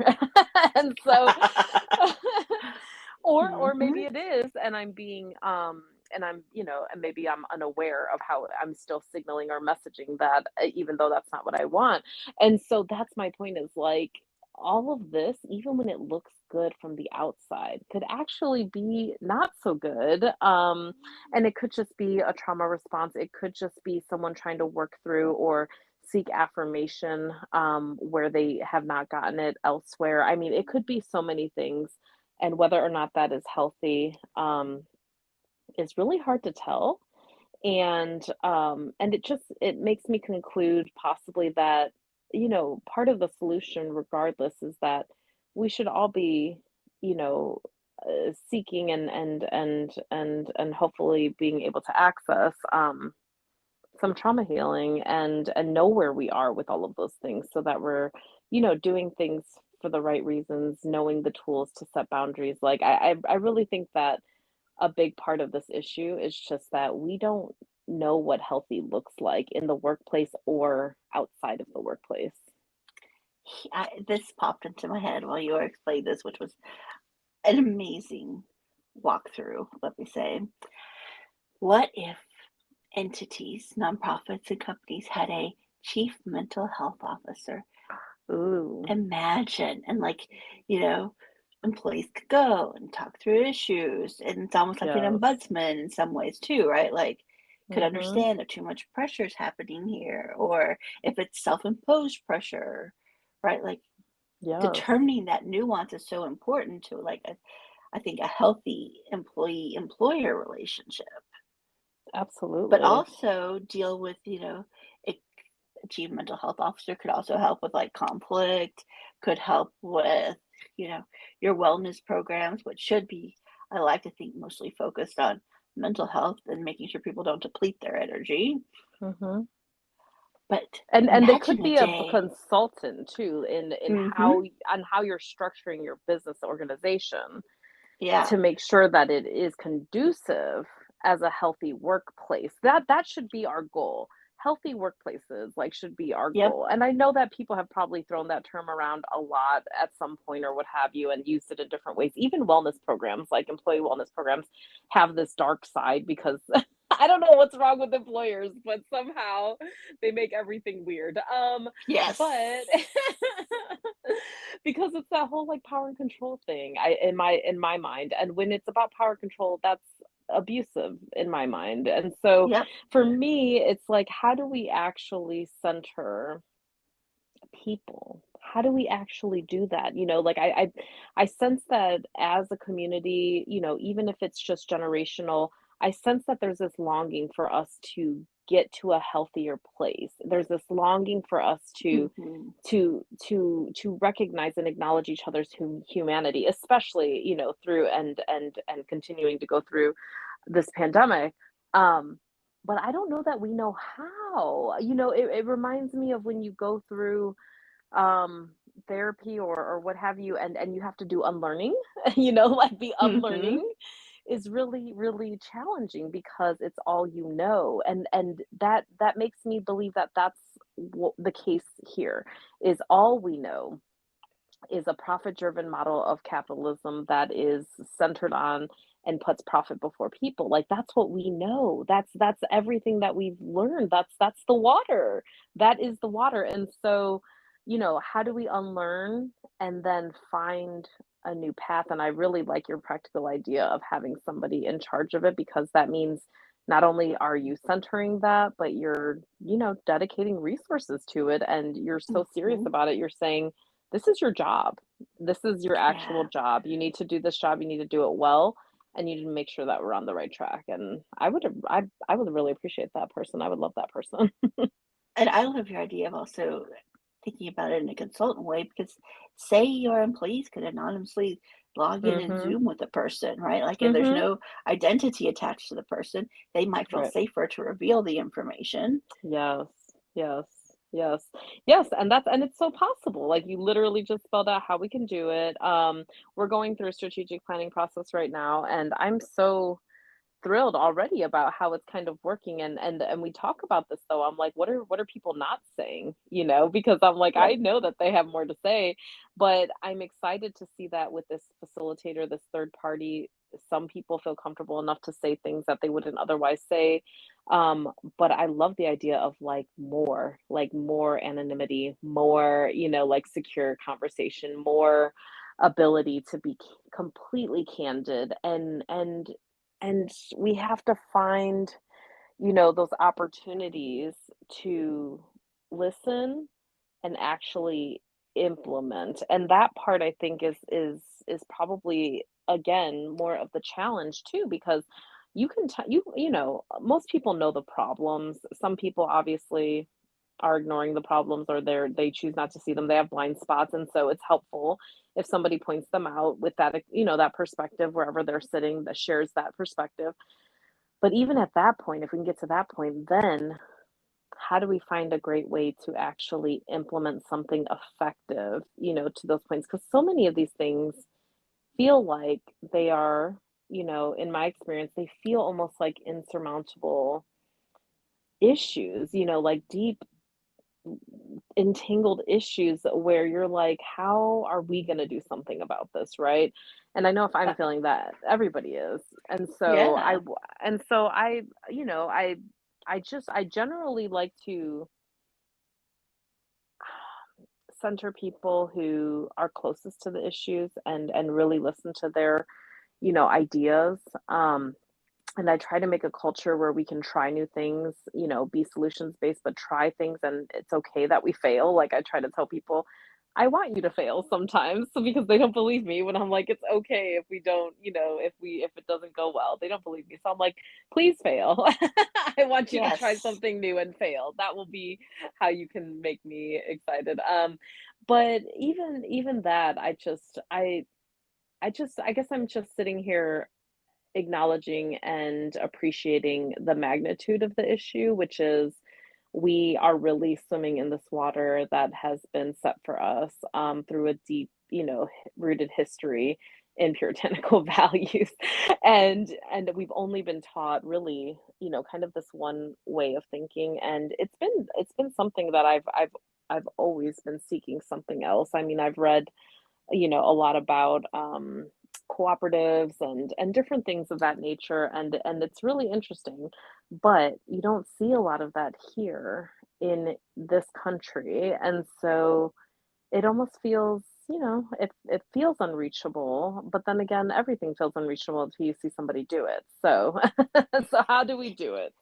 And so or maybe Hmm. it is, and I'm, you know, and maybe I'm unaware of how I'm still signaling or messaging that, even though that's not what I want. And so that's my point, is like, all of this, even when it looks good from the outside, could actually be not so good. And it could just be a trauma response. It could just be someone trying to work through or seek affirmation, where they have not gotten it elsewhere. I mean, it could be so many things, and whether or not that is healthy, is really hard to tell. And it just, it makes me conclude possibly that, you know, part of the solution regardless is that we should all be, you know, seeking and hopefully being able to access some trauma healing, and know where we are with all of those things, so that we're, you know, doing things for the right reasons, knowing the tools to set boundaries. Like, I really think that a big part of this issue is just that we don't know what healthy looks like in the workplace or outside of the workplace. This popped into my head while you were explaining this, which was an amazing walkthrough, let me say. What if entities, nonprofits, and companies had a chief mental health officer? Ooh, Imagine, and like, you know, employees could go and talk through issues, and it's almost like an yes. ombudsman in some ways too, right? Like, could Mhm. understand if too much pressure is happening here, or if it's self-imposed pressure, right? Like, Yes. determining that nuance is so important to like I think a healthy employee employer relationship, but Absolutely. also deal with, you know, it, a chief mental health officer could also help with like conflict, could help with, you know, your wellness programs, which should be, I like to think, mostly focused on mental health and making sure people don't deplete their energy. Mhm. But And they could imagine a be a day. consultant too in Hmm. how on how you're structuring your business organization Yeah. to make sure that it is conducive as a healthy workplace. That should be our goal. Healthy workplaces, like, should be our Yep. goal. And I know that people have probably thrown that term around a lot at some point or what have you, and used it in different ways. Even wellness programs, like employee wellness programs, have this dark side because I don't know what's wrong with employers, but somehow they make everything weird. Yes. But because it's that whole like power and control thing, in my mind. And when it's about power control, that's abusive in my mind. And so Yep. for me, it's like, how do we actually center people? How do we actually do that? Like I sense that as a community, even if it's just generational, I sense that there's this longing for us to get to a healthier place. There's this longing for us to Mhm. to recognize and acknowledge each other's humanity, especially, through and continuing to go through this pandemic. Um, but I don't know that we know how. It reminds me of when you go through um therapy or what have you, and you have to do unlearning. Like the Mhm. unlearning is really really challenging because it's all and that makes me believe that that's the case here is all we know is a profit driven model of capitalism that is centered on and puts profit before people. Like that's what we know. That's everything that we've learned. That's the water. That is the water. And so, how do we unlearn and then find a new path? And I really like your practical idea of having somebody in charge of it, because that means not only are you centering that, but you're, dedicating resources to it, and you're so serious Mhm. about it. You're saying, this is your job. This is your actual Yeah. job. You need to do this job. You need to do it well, and you need to make sure that we're on the right track. And I would really appreciate that person. I would love that person. And I love your idea of also thinking about it in a consultant way, because say your employees could anonymously log in and Mhm. Zoom with a person, right? Like if there's Mhm. no identity attached to the person, they might feel Right. safer to reveal the information. Yes. Yes. Yes. Yes, and it's so possible. Like you literally just spelled out how we can do it. We're going through a strategic planning process right now, and I'm so thrilled already about how it's kind of working, and we talk about this though. I'm like, what are people not saying, because I'm like, I Right. know that they have more to say, but I'm excited to see that with this facilitator, this third party, some people feel comfortable enough to say things that they wouldn't otherwise say. But I love the idea of like more anonymity, more, like secure conversation, more ability to be completely candid, and we have to find, those opportunities to listen and actually implement. And that part I think is probably again more of the challenge too, because most people know the problems. Some people obviously are ignoring the problems, or they choose not to see them. They have blind spots, and so it's helpful if somebody points them out with that, that perspective wherever they're sitting, that shares that perspective. But even at that point, if we can get to that point, then how do we find a great way to actually implement something effective, to those points? Because so many of these things feel like they are, in my experience, they feel almost like insurmountable issues, like deep entangled issues where you're like, how are we going to do something about this, right? And I know if I'm Uh, feeling that, everybody is. And so yeah. I generally like to center people who are closest to the issues, and really listen to their, ideas. And I try to make a culture where we can try new things, be solutions based, but try things, and it's okay that we fail. Like I try to tell people, I want you to fail sometimes, so because they don't believe me when I'm like, it's okay if we don't, if it doesn't go well. They don't believe me. So I'm like, please fail. I want you to try Yes. something new and fail. That will be how you can make me excited. But even that, I guess I'm just sitting here acknowledging and appreciating the magnitude of the issue, which is we are really swimming in this water that has been set for us, through a deep, rooted history in puritanical values, and we've only been taught really, kind of this one way of thinking, and it's been something that I've always been seeking something else. I mean, I've read, a lot about cooperatives and different things of that nature, and it's really interesting, but you don't see a lot of that here in this country, and so it almost feels, it feels unreachable, but then again, everything feels unreachable until you see somebody do it. So so how do we do it?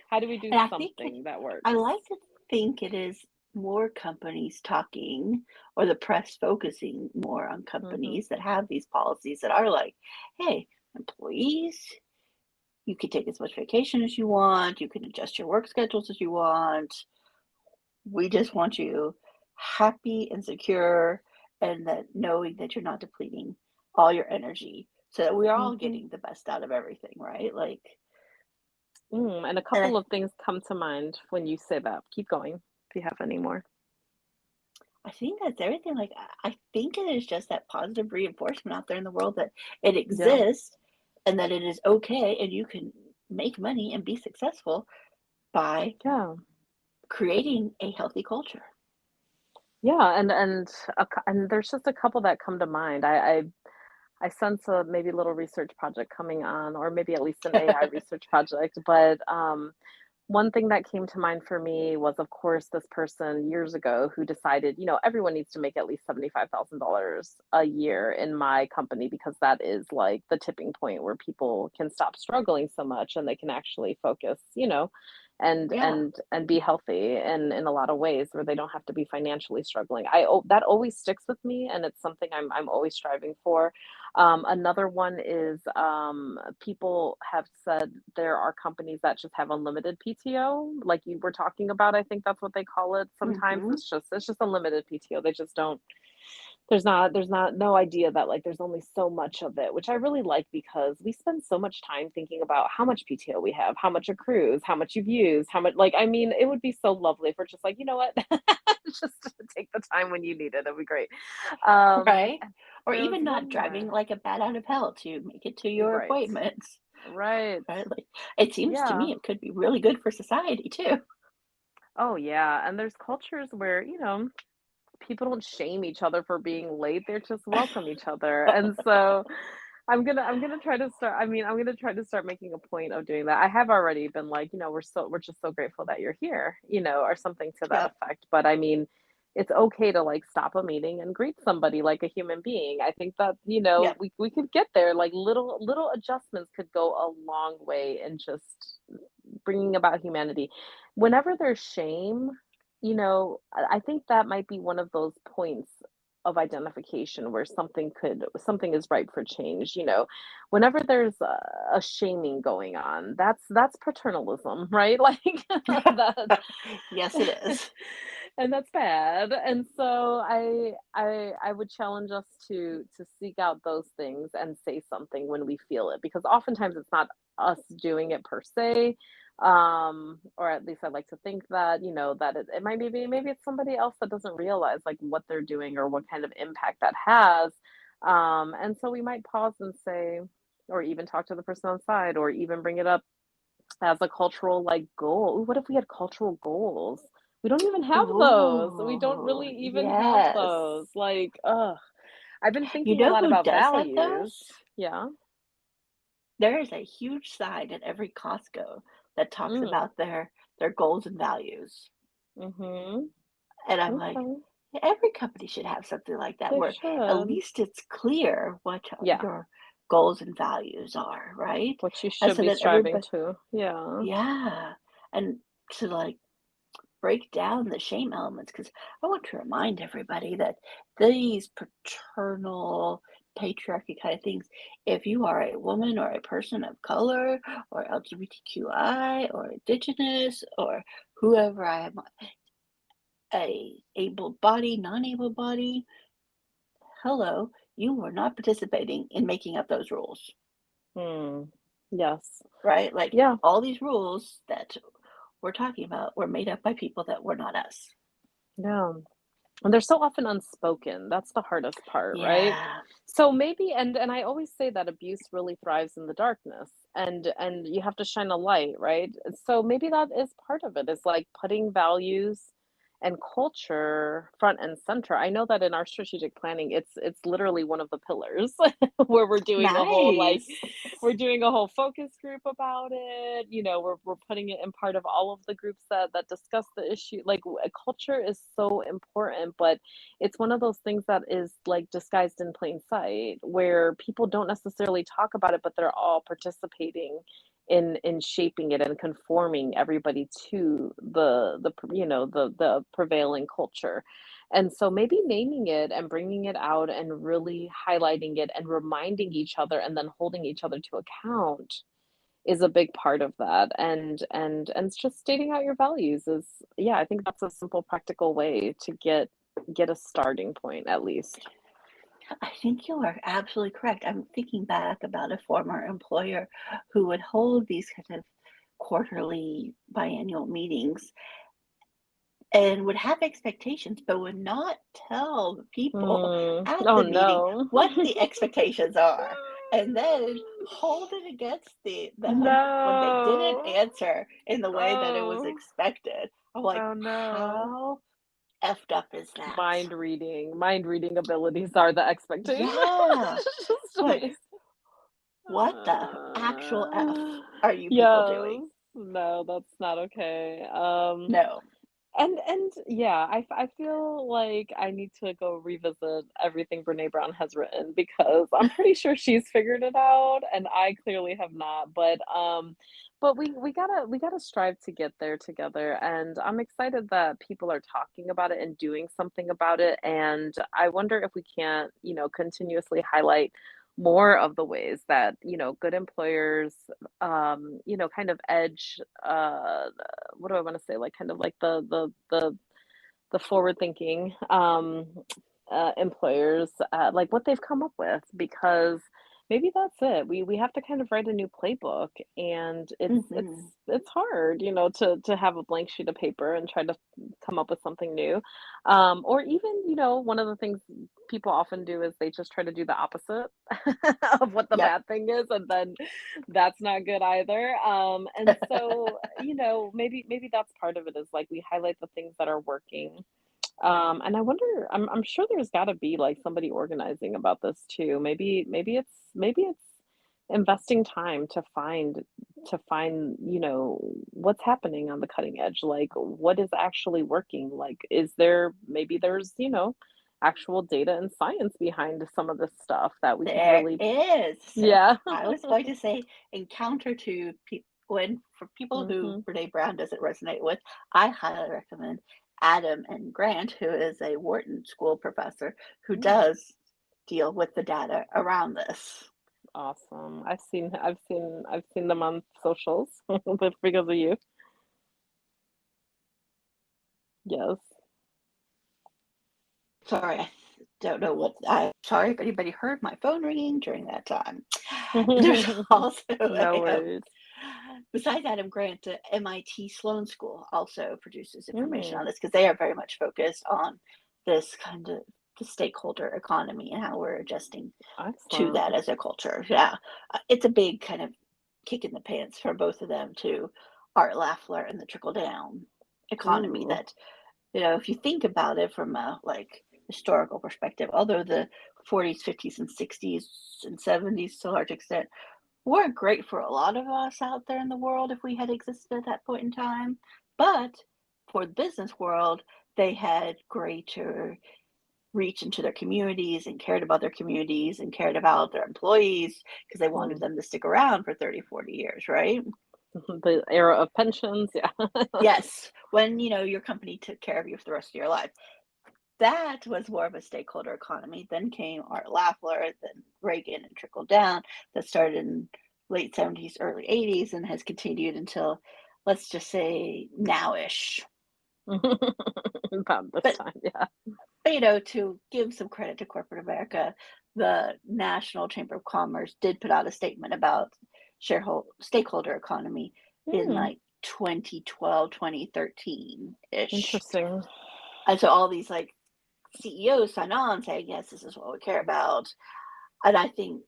How do we do And I think something that I works? like to think it is more companies talking or the press focusing more on Mhm. companies that have these policies that are like, hey, employees, you can take as much vacation as you want, you can adjust your work schedules as you want. We just want you happy and secure and that knowing that you're not depleting all your energy so that we're all Mhm. getting the best out of everything, right? Like, And a and couple of things come to mind when you say that. Keep going if you have any more. I think that's everything. Like, I think it is just that positive reinforcement out there in the world that it Yeah. exists and that it is okay and you can make money and be successful by Yeah. creating a healthy culture. Yeah, and there's just a couple that come to mind. I sense a maybe little research project coming on, or maybe at least an AI research project. But one thing that came to mind for me was, of course, this person years ago who decided, everyone needs to make at least $75,000 a year in my company because that is like the tipping point where people can stop struggling so much and they can actually focus, and Yeah. and be healthy in a lot of ways where they don't have to be financially struggling. That always sticks with me, and it's something I'm always striving for. Another one is people have said there are companies that just have unlimited PTO, like you were talking about. I think that's what they call it. Sometimes Hmm. it's just unlimited PTO. They just don't. There's not no idea that like there's only so much of it, which I really like because we spend so much time thinking about how much PTO we have, how much accrues, how much you've used, how much. Like, I mean, it would be so lovely if we're just like, you know what, just take the time when you need it. It'd be great. Right? Or There was even not one driving more. like a bat out of hell to make it to your Right. appointments. Right. Right? Like, it seems to Yeah. me it could be really good for society too. Oh, yeah. And there's cultures where, people don't shame each other for being late. They just welcome each other. And so I'm gonna try to start. I mean, I'm gonna try to start making a point of doing that. I have already been like, we're just so grateful that you're here, or something to that Yep. effect. But I mean, it's okay to like stop a meeting and greet somebody like a human being. I think that, Yep. we could get there. Like little adjustments could go a long way in just bringing about humanity. Whenever there's shame, I think that might be one of those points of identification where something is ripe for change. Whenever there's a shaming going on, that's paternalism, right? Like that. Yes, it is. And that's bad. And so I would challenge us to seek out those things and say something when we feel it, because oftentimes it's not us doing it per se, or at least I like to think that, that it might be, maybe it's somebody else that doesn't realize like what they're doing or what kind of impact that has. And so we might pause and say, or even talk to the person on side, or even bring it up as a cultural like goal. Ooh, what if we had cultural goals? We don't even have those. We don't Ooh, really even have yes. those. Like, ugh. I've been You thinking a know lot who about does have values. those? Yeah. There is a huge sign at every Costco that talks Mm. about their goals and values. Mm-hmm. And I'm like, Okay. every company should have something like that They where at should. least it's clear what Yeah. your goals and values are, right? What you And should so be that striving everybody, to. Yeah. yeah, and to like break down the shame elements because I want to remind everybody that these paternal, patriarchy kind of things, if you are a woman or a person of color or LGBTQI or indigenous or whoever I am, a able body, non-able body, hello, you were not participating in making up those rules, Hmm. Yes. right? Like Yeah. all these rules that we're talking about were made up by people that were not us. Yeah. And they're so often unspoken. That's the hardest part, right? Yeah. So maybe, and I always say that abuse really thrives in the darkness, and you have to shine a light, right? So maybe that is part of it, is like putting values and culture front and center. I know that in our strategic planning, it's literally one of the pillars where Nice. we're doing a whole focus group about it. We're putting it in part of all of the groups that discuss the issue. Like culture is so important, but it's one of those things that is like disguised in plain sight where people don't necessarily talk about it, but they're all participating in shaping it and conforming everybody to the prevailing culture. And so maybe naming it and bringing it out and really highlighting it and reminding each other and then holding each other to account is a big part of that. And it's just stating out your values is, yeah, I think that's a simple, practical way to get a starting point at least. I think you are absolutely correct. I'm thinking back about a former employer who would hold these kind of quarterly, biannual meetings and would have expectations, but would not tell the people at Oh the meeting no. what the expectations are, and then hold it against them when they didn't No. answer in the way that it was Oh. expected. I'm like, Oh no. how effed up is that? Mind reading abilities are the expectation. Yeah. It's just Like, amazing. what the actual F are you people Yes. doing? No, that's not okay. No. And yeah, I feel like I need to go revisit everything Brene Brown has written because I'm pretty sure she's figured it out and I clearly have not. But we gotta strive to get there together. And I'm excited that people are talking about it and doing something about it. And I wonder if we can't, continuously highlight more of the ways that, good employers, kind of edge, what do I want to say? Like kind of like the forward thinking employers, like what they've come up with, because maybe that's it. We have to kind of write a new playbook, and it's it's Hmm. it's hard, to have a blank sheet of paper and try to come up with something new. Or even, one of the things people often do is they just try to do the opposite of what the Yep. bad thing is, and then that's not good either. And so, maybe that's part of it is like we highlight the things that are working. And I wonder, I'm sure there's got to be like somebody organizing about this too. Maybe it's investing time to find, what's happening on the cutting edge. Like what is actually working? Like maybe there's, actual data and science behind some of this stuff that we could There really, is. So yeah. I was going to say, in counter to when for people who Hmm. Brene Brown doesn't resonate with, I highly recommend Adam and Grant, who is a Wharton School professor who Mm, does deal with the data around this. awesome. I've seen them on socials but because of you. Yes. Sorry, I don't know what I sorry if anybody heard my phone ringing during that time. There's also No a worries. besides Adam Grant, the MIT Sloan School also produces information on Mm, this because they are very much focused on this kind of the stakeholder economy and how we're adjusting to excellent. that as a culture. Yeah, it's a big kind of kick in the pants for both of them to Art Lafler and the trickle down economy. Ooh. That if you think about it from a like historical perspective, although the 40s, 50s, and 60s and 70s to a large extent weren't great for a lot of us out there in the world if we had existed at that point in time. But for the business world, they had greater reach into their communities and cared about their communities and cared about their employees because they wanted Mm. them to stick around for 30, 40 years, right? The era of pensions, yeah. Yes, when your company took care of you for the rest of your life. That was more of a stakeholder economy. Then came Art Lafler, then Reagan, and trickled down. That started in late 70s, early 80s, and has continued until, let's just say, nowish. About this But time, yeah. to give some credit to corporate America, the National Chamber of Commerce did put out a statement about shareholder stakeholder economy in Hmm, like 2012, 2013 ish. interesting. And so all these like CEOs sign on saying, yes, this is what we care about. And I think,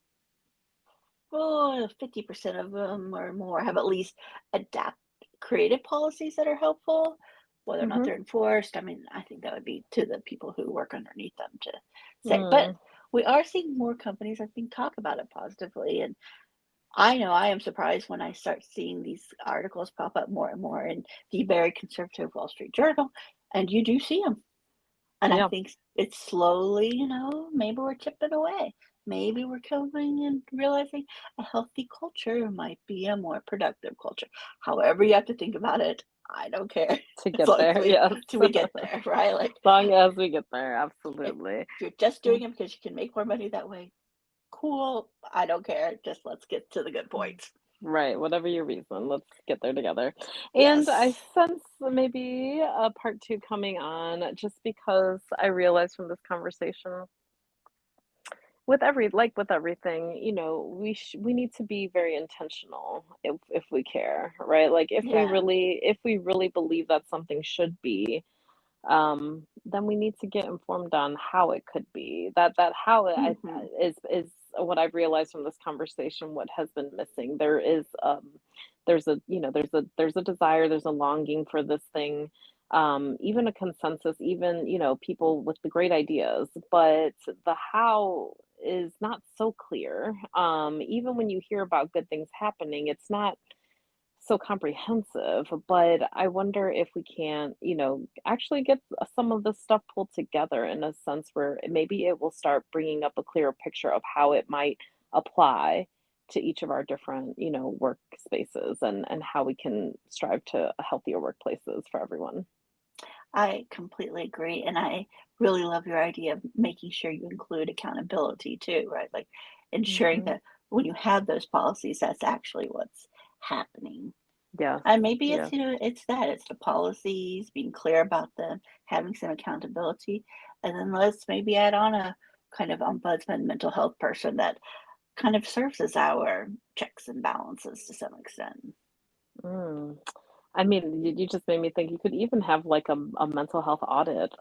50% of them or more have at least adapt created policies that are helpful. Whether or not Mhm. they're enforced, I mean, I think that would be to the people who work underneath them to say. But Mm. we are seeing more companies, I think, talk about it positively. And I know I am surprised when I start seeing these articles pop up more and more in the very conservative Wall Street Journal. And you do see them. And I Yeah. think it's slowly, maybe we're chipping away. maybe we're coming and realizing a healthy culture might be a more productive culture. However you have to think about it, I don't care. To As get long there, as yes. till we get there, right? Like As long as we get there, if absolutely. you're just doing it because you can make more money that way, cool. I don't care. Just let's get to the good points. Right, whatever your reason, let's get there together. And I Yes. sense maybe a part two coming on just because I realized from this conversation with with everything, we need to be very intentional if we care, right? Like Yeah. if we really believe that something should be, then we need to get informed on how it could be. That how it Hmm. is what I've realized from this conversation. What has been missing? There's a desire, there's a longing for this thing, even a consensus, even people with the great ideas, but the how is not so clear. Even when you hear about good things happening, it's not so comprehensive, but I wonder if we can, actually get some of this stuff pulled together in a sense where maybe it will start bringing up a clearer picture of how it might apply to each of our different, workspaces and how we can strive to healthier workplaces for everyone. I completely agree. And I really love your idea of making sure you include accountability too, right? Like ensuring Hmm. that when you have those policies, that's actually what's happening. Yes. And maybe Yes. it's the policies, being clear about them, having some accountability, and then let's maybe add on a kind of ombudsman mental health person that kind of serves as our checks and balances to some extent. Mm. I mean, you just made me think you could even have like a mental health audit.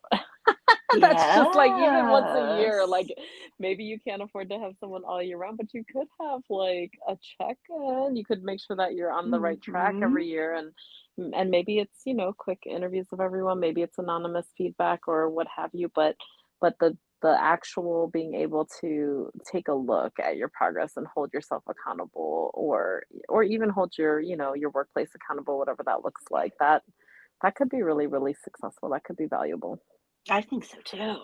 That's just like even once a year, like Yes. maybe you can't afford to have someone all year round, but you could have like a check-in. You could make sure that you're on the right track Hmm. every year and maybe it's, quick interviews of everyone, maybe it's anonymous feedback or what have you, but the actual being able to take a look at your progress and hold yourself accountable or even hold your workplace accountable, whatever that looks like, that could be really, really successful. That could be valuable. I think so too.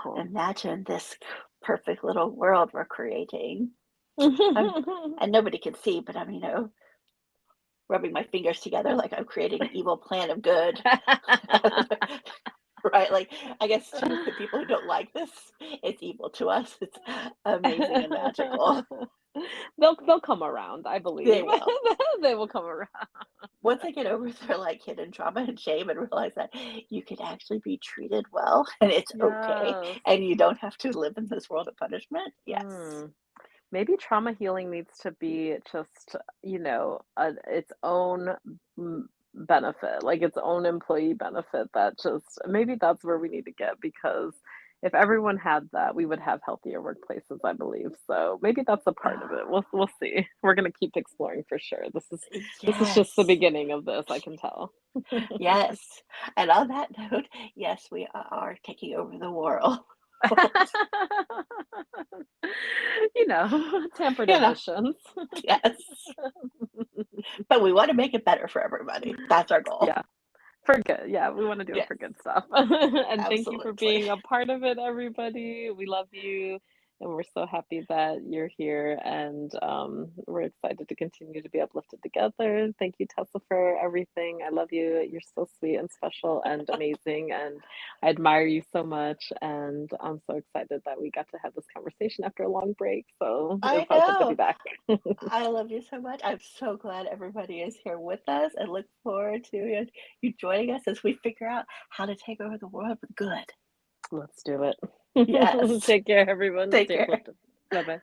Cool. Imagine this perfect little world we're creating. I'm, and nobody can see, but I'm, rubbing my fingers together like I'm creating an evil plan of good. Right? Like, I guess to the people who don't like this, it's evil. To us, it's amazing and magical. They'll come around, I They believe. will. They will come around. Once they get over their like hidden trauma and shame and realize that you can actually be treated well and it's okay Yes. and you don't have to live in this world of punishment. Yes. Mm. Maybe trauma healing needs to be just, its own benefit, like its own employee benefit. That just maybe that's where we need to get because if everyone had that, we would have healthier workplaces, I believe. So maybe that's a part of it. We'll see. We're gonna keep exploring for sure. This is just the Yes. beginning of this, I can tell. Yes. And on that note, yes, we are taking over the world. Tampered You know, editions. yes. But we want to make it better for everybody. That's our goal. Yeah. For good, yeah, we wanna do it Yes, for good stuff. And thank you for absolutely. being a part of it, everybody. We love you, and we're so happy that you're here, and, we're excited to continue to be uplifted together. Thank you, Tessa, for everything. I love you. You're so sweet and special and amazing, and I admire you so much, and I'm so excited that we got to have this conversation after a long break, so it I felt good to be know. back. I love you so much. I'm so glad everybody is here with us and look forward to you joining us as we figure out how to take over the world with good. Let's do it. Yes. Take care, everyone. Take Stay care. uplifted. Bye-bye.